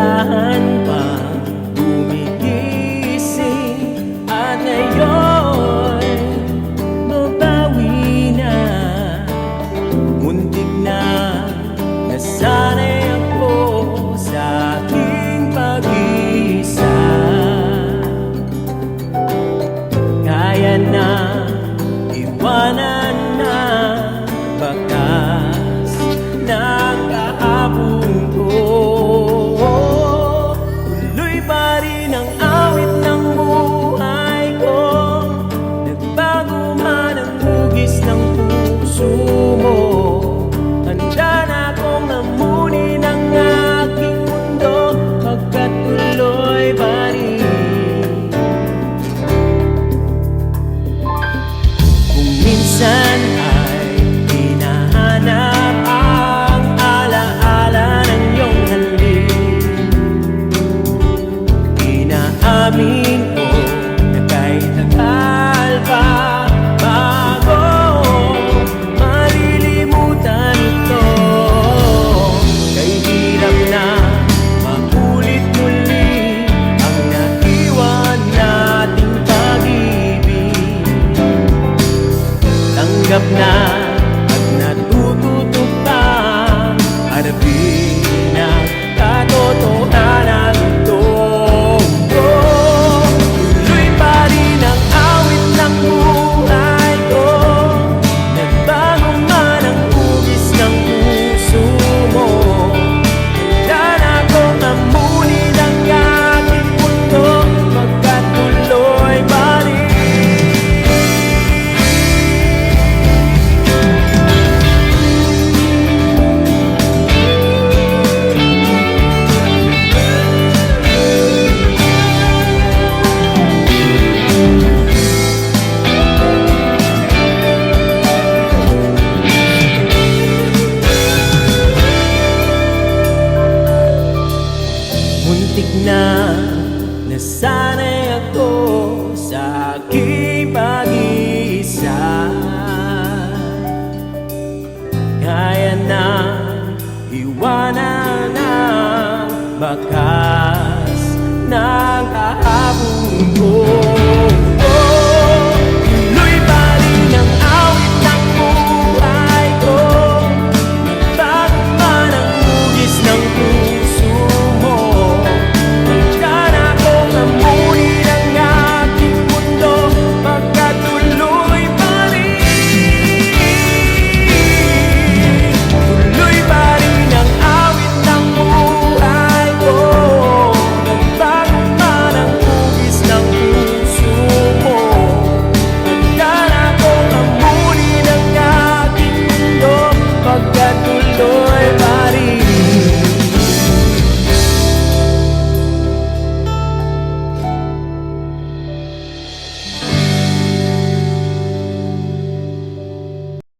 dahan-dahan pang gumigising at ngayon mabawi na. Muntik na nasanay ako sa aking pag-isa. Kaya na iwanan na bakas ng kahapon ko. Tuloy pa rin ang awit ng buhay ko. Nagbago man ang hugis ng puso mo. Handa na akong amunin ang aking mundo, pagkat tuloy pa rin. Kung minsan ay hinahanap ang alaala ng iyong halik, inaamin ko na kahit tagal pa bago malilimutan ito. Kay hirap na makulit muli ang naiwan nating pag-ibig. Tanggap na at natututog pa, hanapin ang katotohanan ito. Tuloy pa rin ang awit ng buhay ko. Nagbago man ang hugis ng puso mo. Handa na akong amunin ang aking mundo, pagkat tuloy pa rin. Muntik na nasanay ako sa aking pag-iisa. Kaya na iwanan ang bakas ng kahapon ko.